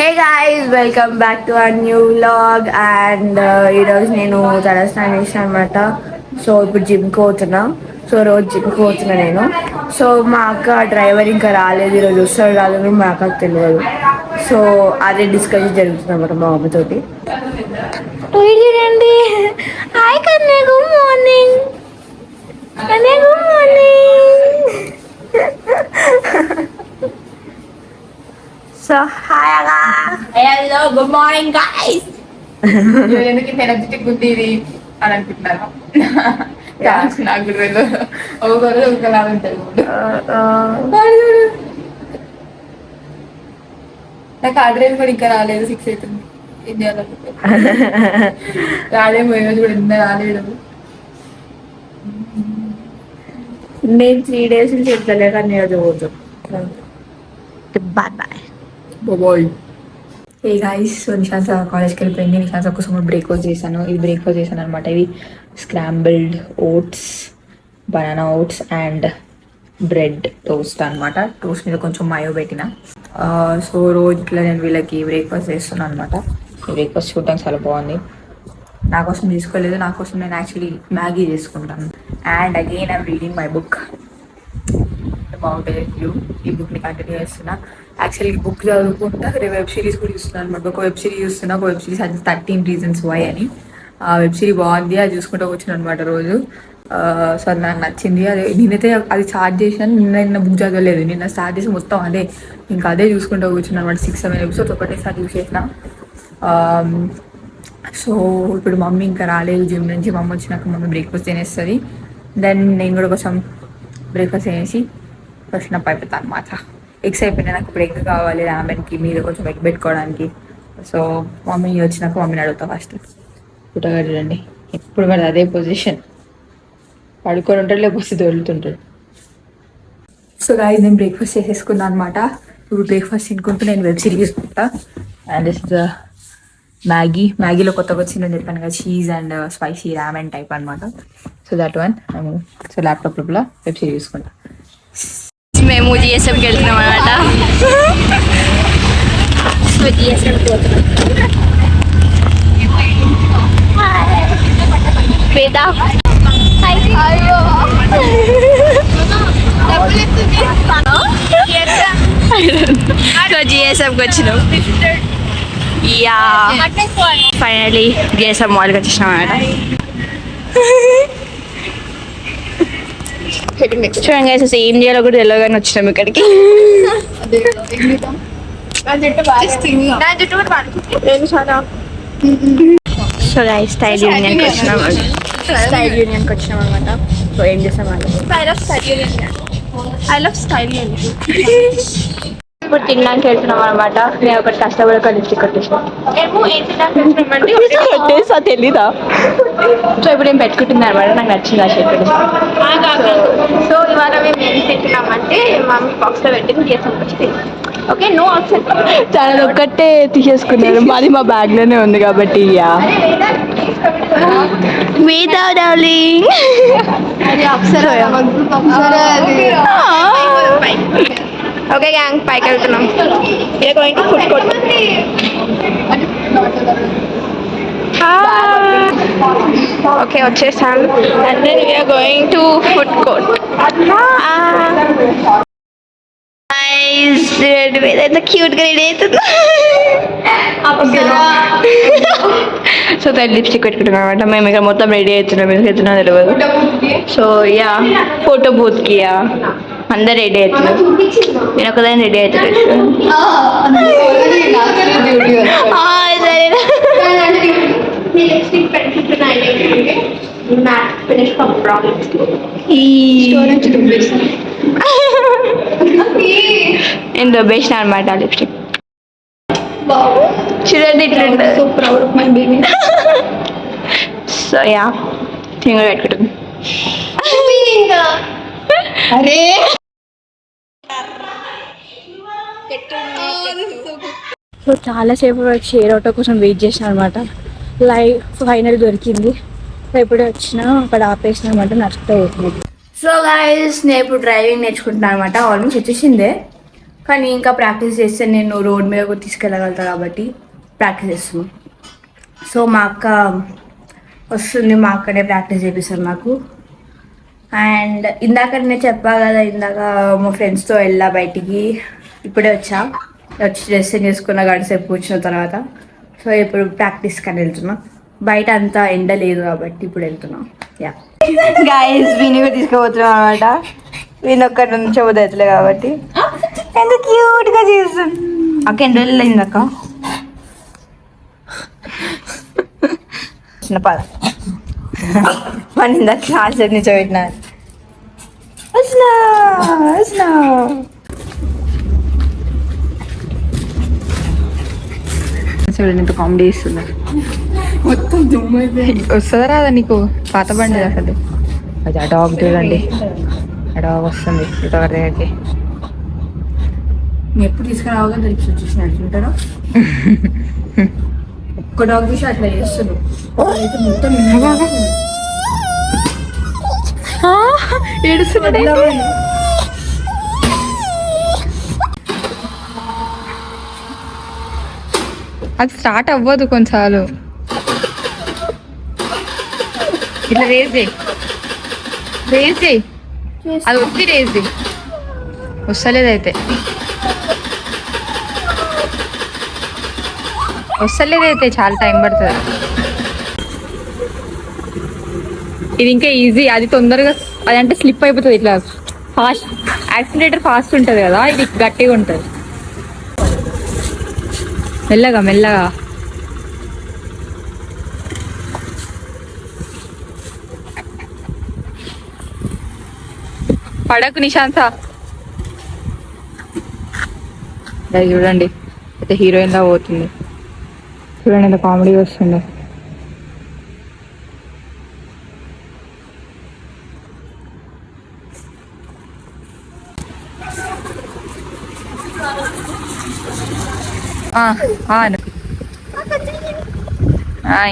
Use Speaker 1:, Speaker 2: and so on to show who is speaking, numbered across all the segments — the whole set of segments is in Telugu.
Speaker 1: Hey guys, welcome back to our new vlog. And ఈరోజు నేను తలస్నానం చేసిన అనమాట. సో ఇప్పుడు జిమ్కి పోతున్నా. సో రోజు జిమ్కి పోతున్నా నేను. సో మా అక్క డ్రైవర్ ఇంకా రాలేదు, ఈరోజు వస్తాడు రాలేదు మా అక్కకు తెలియదు. సో అదే డిస్కషన్ జరుగుతుంది అనమాట మా మమ్మీతోటి. చూడండి, హాయ్ కన్యా, గుడ్ మార్నింగ్. కన్యా, గుడ్ మార్నింగ్. సో హాయ్ అగా.
Speaker 2: Hello, good morning guys. ఎందుకు ఇంత ఎనర్జెటిక్ ఉంది ఇది అని అనుకుంటున్నాను. నాకు కూడా తెలియదు. ఒకరు ఒకలా ఉంటుంది. నాకు ఆర్డర్ కూడా ఇంకా రాలేదు, 6 అవుతుంది. ఏం చేయాలనుకుంటే రాలేము, ఈరోజు కూడా ఎంత రాలేదు.
Speaker 1: నేను 3 days నుంచి చెప్తలే కానీ అది పోతాం. Bye bye
Speaker 2: bye.
Speaker 3: Hey guys, so Nishant కాలేజ్కి వెళ్ళిపోయింది. నిశాంత్ కోసం బ్రేక్ఫాస్ట్ చేశాను. ఇది బ్రేక్ఫాస్ట్ చేశాను అనమాట. ఇవి scrambled oats, banana oats and bread toast అనమాట. టోస్ట్ మీద కొంచెం మాయో పెట్టిన. సో రోజు ఇట్లా నేను వీళ్ళకి బ్రేక్ఫాస్ట్ చేస్తున్నాను అనమాట. ఈ బ్రేక్ఫాస్ట్ చూడడానికి చాలా బాగుంది. నా కోసం తీసుకోలేదు, నా కోసం నేను యాక్చువల్లీ మ్యాగీ చేసుకుంటాను. And again I'm reading my book about you. ఈ బుక్ని కంటిన్యూ చేస్తున్నా. యాక్చువల్లీ ఈ బుక్ చదువుకుంటా వెబ్ సిరీస్ కూడా చూస్తున్నాను అనమాట. ఒక వెబ్ సిరీస్ చూస్తున్నా. ఒక వెబ్ సిరీస్ అది 13 Reasons Why అని. ఆ వెబ్ సిరీస్ బాగుంది, అది చూసుకుంటూ వచ్చిన అనమాట రోజు. సో అది నాకు నచ్చింది. అదే నేనైతే అది స్టార్ట్ చేసాను. నిన్న బుక్ చదవలేదు, నిన్న స్టార్ట్ చేసి మొత్తం అదే ఇంకా అదే చూసుకుంటూ కూర్చున్నాను అనమాట. 6-7 episodes ఒకటేసారి చూసేసిన. సో ఇప్పుడు మమ్మీ ఇంకా రాలేదు జిమ్ నుంచి. మమ్మీ వచ్చినాక మమ్మీ బ్రేక్ఫాస్ట్ తినేస్తుంది. దెన్ నేను కూడా కొంచెం బ్రేక్ఫాస్ట్ తినేసి ఫ్రెషన్ అప్ అయిపోతాను అనమాట. ఎగ్స్ అయిపోయినా నాకు ఇప్పుడు ఎగ్ కావాలి రామెన్కి, మీద కొంచెం ఎగ్ పెట్టుకోవడానికి. సో మమ్మీ వచ్చినాక మమ్మీని అడుగుతా ఫస్ట్. పుట్టగా చూడండి, ఎప్పుడు పడితే అదే పొజిషన్, పడుకొని ఉంటాడు లేకపోతే దొరుకుతుంటాడు. సో గాయస్, నేను బ్రేక్ఫాస్ట్ చేసేసుకున్నాను అనమాట. ఇప్పుడు బ్రేక్ఫాస్ట్ తినుకుంటూ నేను వెబ్ సిరీస్ చూసుకుంటా. అండ్ దిస్ ఇస్ మ్యాగీలో కొత్తగా వచ్చిందని చెప్పాను కదా, చీజ్ అండ్ స్పైసీ రామెన్ టైప్ అనమాట. So that one. So laptop లోపల వెబ్ సిరీస్ చూసుకుంటా.
Speaker 1: మేము జిఎస్ఎంకి వెళ్తున్నాం అనమాట. సో జిఎస్ఎంకి పోతున్నాం. సో జిఎస్ఎంకి వచ్చినాం. యా, ఫైనలీ జిఎస్ఎం మాల్కి వచ్చేసినాం అనమాట. చూడండి గైస్, అసలు ఏం చేయాలో కూడా తెలియగానే వచ్చినాం ఇక్కడికి. సో గైస్, స్టైల్ యూనియన్కి వచ్చినాం అనమాట. సో ఏం చేస్తాం ఇప్పుడు తినడానికి వెళ్తున్నాం అనమాట. నేను ఒకటి కష్టపడి ఒక లిప్స్టిక్ కొట్టేసాం. కొట్టేసా తెలీదా? సో ఇప్పుడు నేను పెట్టుకుంటున్నాను అనమాట. నాకు నచ్చింది ఆ షర్ట్.
Speaker 4: సో ఇవాళ మేము ఏం తింటున్నామంటే మమ్మీ బాక్స్ లో పెట్టింది కేసం వచ్చి. Okay, no option.
Speaker 1: చాలా ఒక్కటే తీసేసుకున్నారు, మాది మా బ్యాగ్ లోనే ఉంది కాబట్టి. మీతో డార్లింగ్
Speaker 4: అది అప్సర. ఓకే గ్యాంగ్, పైకి వెళ్తున్నాం. Going to food court. Okay, వచ్చేసాం. And then we are going to food court.
Speaker 1: ఎంత క్యూట్ గా రెడీ అవుతుంది. సో దాని లిప్స్టిక్ పెట్టుకుంటున్నాం అనమాట. మేము ఇక్కడ మొత్తం రెడీ అవుతున్నాం, ఎందుకు అవుతున్నా తెలియదు. సో యా, ఫోటో బూత్ కి అందరు రెడీ అవుతున్నారు. నేను ఒకదాన్ని రెడీ అవుతున్నాను. నేను దొబ్బేసిన అనమాట లిప్స్టిక్. చూడండి ఇట్లుంటుంది.
Speaker 4: So proud of my baby.
Speaker 1: So yeah, thing పెట్టుకుంటుంది.
Speaker 4: అరే
Speaker 1: సో చాలాసేపు వరకు షేర్ ఆటో కోసం వెయిట్ చేసిన అనమాట. ఫైనల్ దొరికింది. సో ఇప్పుడే వచ్చిన, అక్కడ ఆపేసిన అనమాట. నడుస్తూ అవుతుంది. సో గైస్, నేను ఇప్పుడు డ్రైవింగ్ నేర్చుకుంటున్నాను అనమాట. ఆల్మోస్ట్ వచ్చేసిందే. కానీ ఇంకా ప్రాక్టీస్ చేస్తే నేను రోడ్ మీద కూడా తీసుకెళ్ళగలుగుతా కాబట్టి ప్రాక్టీస్ చేస్తున్నాను. సో మా అక్క వస్తుంది, మా అక్కనే ప్రాక్టీస్ చేపిస్తారు నాకు. అండ్ ఇందాక నేను చెప్పా కదా, ఇందాక మా ఫ్రెండ్స్తో వెళ్ళా బయటికి, ఇప్పుడే వచ్చి డ్రెస్ చేసుకున్న గడిసేపు కూర్చున్న తర్వాత. సో ఇప్పుడు ప్రాక్టీస్కి అని వెళ్తున్నా. బయట అంతా ఎండ లేదు కాబట్టి ఇప్పుడు వెళ్తున్నా. యా గైస్, వీని కూడా తీసుకుపోతున్నాం అనమాట. వీని ఒక్కటి నుంచి అవుతుంది కాబట్టి ఎంత క్యూట్గా చేస్తుంది అక్క. ఎన్ని రోజులు అయింది అక్క? చిన్న పద మన ఇందాక క్లాస్ నిల్చోబెట్టిన
Speaker 3: చూడండి ఎంత కామెడీ ఇస్తున్నారు.
Speaker 2: మొత్తం దుమ్ము అయిపోయింది.
Speaker 3: వస్తుందా రాదా నీకు పాత బండి అసలు? అది ఆ డాగ్ చూడండి, ఆ డాగ్ వస్తుంది ఇటు దగ్గరికి.
Speaker 1: నేను ఎప్పుడు తీసుకురావుగా తెలిసి వచ్చేసి అంటుంటారా? ఒక్క డాగ్ చూసి అట్లా చేస్తున్నాడు.
Speaker 3: ఏడుస్తున్నాడు. అది స్టార్ట్ అవ్వదు కొంచెం. ఇట్లా రేజ్ చేయి, అది వచ్చి రేజ్ చేయి. వస్తలేదైతే చాలా టైం పడుతుంది. ఇది ఇంకా ఈజీ, అది తొందరగా, అది అంటే స్లిప్ అయిపోతుంది. ఇట్లా ఫాస్ట్, యాక్సిలేటర్ ఫాస్ట్ ఉంటుంది కదా, ఇది గట్టిగా ఉంటుంది. మెల్లగా పడకు నిశాంత. అది చూడండి అయితే హీరోయిన్ లా పోతుంది. చూడండి ఎంత కామెడీ వస్తుంది.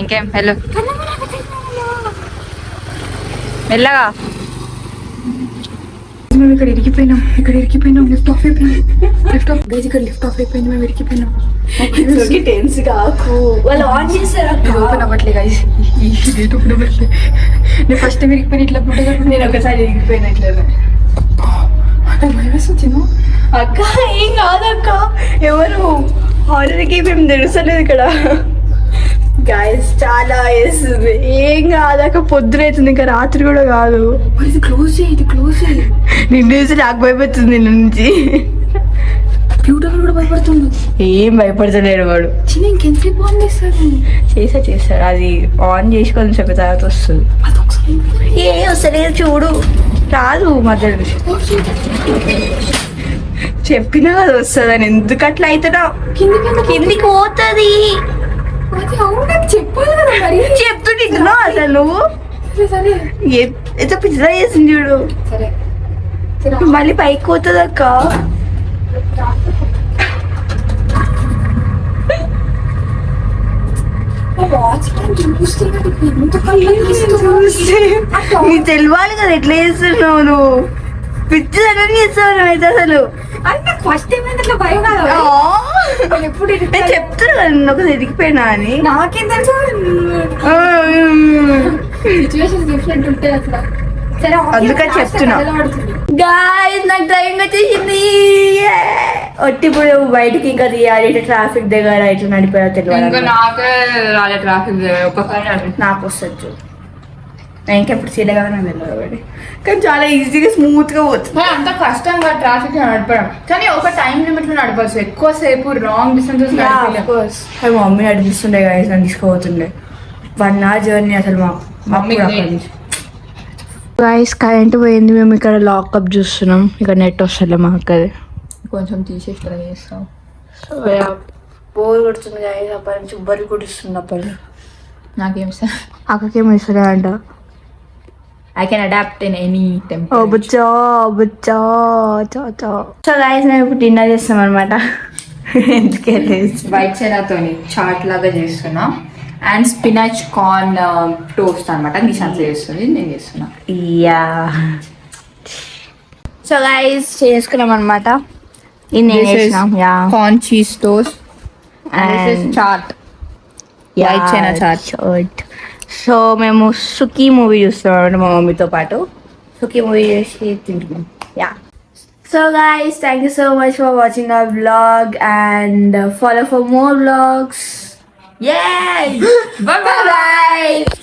Speaker 3: ఇంకేం హలో మెల్లగా. మేము ఇక్కడ ఇరికిపోయినాం. లిఫ్ట్ ఆఫ్ అయిపోయింది. మేము ఇరికిపోయినాం.
Speaker 1: టెన్స్ కాకు, వాళ్ళు ఆన్ చేశారు.
Speaker 3: ఓపెన్ అవ్వట్లే గైస్, ఓపెన్ అవ్వట్లే. నేను ఫస్ట్ టైం ఇరికిపోయిన ఇట్లా
Speaker 1: నేను ఒకసారి ఇరిగిపోయిన ఇట్లా. అక్క ఏం కాదక్క, ఎవరు హారర్కి మేము తెలుసలేదు ఇక్కడ. గాయస్ చాలా వేస్తుంది, ఏం కాదక్క. పొద్దునైతుంది, ఇంకా రాత్రి కూడా కాదు.
Speaker 3: ఇది క్లోజ్ చేయి.
Speaker 1: నిన్నేసి నాకు భయపడుతుంది నిన్న నుంచి.
Speaker 3: బ్యూటిఫుల్ కూడా భయపడుతుంది.
Speaker 1: ఏం భయపడతలేడు వాడు.
Speaker 3: చిన్న ఇంకెంతసేపు ఆన్ చేస్తాడు?
Speaker 1: చేస్తాడు. అది ఆన్ చేసి కొంచెం చెప్పిన తర్వాత వస్తుంది. ఏ వస్తలేదు చూడు, రాదు మధ్యలో. చెప్పినా కదా వస్తుందని, ఎందుకు అట్లా అవుతున్నా? కిందికి పోతుంది.
Speaker 3: చెప్పాలి కదా మరి.
Speaker 1: చెప్తుంటున్నా అసలు నువ్వు
Speaker 3: సరే
Speaker 1: ఎంత పిజ్జా చేసింది చూడు.
Speaker 3: సరే
Speaker 1: మళ్ళీ పైకి పోతుంది అక్క. నీకు తెలియాలి కదా ఎట్లా చేస్తున్నావు నువ్వు. పిచ్చి దగ్గర చేస్తావు అయితే అసలు.
Speaker 3: అంటే ఫస్ట్ టైం అట్లా భయం కాదు. ఎప్పుడు
Speaker 1: నేను చెప్తున్నా కదా నిన్న ఒకసారి ఎదిగిపోయినా అని.
Speaker 3: నాకేం తెలుసు, సిచ్యువేషన్ డిఫరెంట్ ఉంటాయి అసలు. సరే
Speaker 1: అందుకని చెప్తున్నా. గాయ్స్ నాకు డ్రైవింగ్ వచ్చేసింది. ఒట్టి ఇప్పుడు బయటికి ఇంకా తీయాలి. ఇట్లా ట్రాఫిక్ దగ్గర ఇట్లా నడిపోయా తెలియాలి.
Speaker 2: నాకే రాలే ట్రాఫిక్ ఒక్కసారి
Speaker 1: నాకు వస్తుంది చూడు. నేను ఇంకెప్పుడు చేయలే కదా నాకు తెలియదు. కానీ చాలా ఈజీగా స్మూత్ గా పోతుంది.
Speaker 2: అంత కష్టంగా ట్రాఫిక్ నడపడం, కానీ ఒక టైం లిమిట్ లో నడపచ్చు. ఎక్కువసేపు రాంగ్ డిస్టెన్సెస్
Speaker 1: అది మా మమ్మీ నడిపిస్తుండే గాయస్, నన్ను తీసుకుపోతుండే. 1 hour జర్నీ అసలు మా మమ్మీ. గాయస్ కరెంట్ పోయింది, మేము ఇక్కడ లాకప్ చూస్తున్నాం. ఇక్కడ నెట్ వస్తలే మా అక్కది.
Speaker 3: కొంచెం తీసేసి ట్రై చేస్తాం.
Speaker 1: సో బోర్ కొడుతుంది గాయస్. అప్పటి నుంచి బరి కుడుస్తుంది. అప్పటి
Speaker 3: నాకేం సార్,
Speaker 1: అక్కకేమో ఇస్తుండే అంట.
Speaker 3: I can adapt in any temperature.
Speaker 1: బుచ్చా. So guys మేము ఇప్పుడు డిన్నర్ చేస్తాం అనమాట. ఎందుకెళ్ళి
Speaker 3: వైట్ సెరాతోని చాట్ లాగా చేస్తున్నా. అండ్ స్పినాచ్ కార్న్ టోస్ట్ అనమాట. నిశాంత్ చేస్తుంది, నేను చేస్తున్నా.
Speaker 1: యా. సో గైస్ చేసుకున్నాం అనమాట. ఇది నేను
Speaker 2: This is
Speaker 1: వేసిన yeah
Speaker 2: corn cheese toast. And this is
Speaker 1: And-
Speaker 2: chaat. White chana chaat.
Speaker 1: So మేము సుఖీ మూవీ చూస్తున్నాం మా మమ్మీతో పాటు సుఖీ మూవీ చూసి తింటున్నాం yeah so guys thank you so much for watching our vlog and follow for more vlogs
Speaker 2: Yay! Bye
Speaker 1: bye.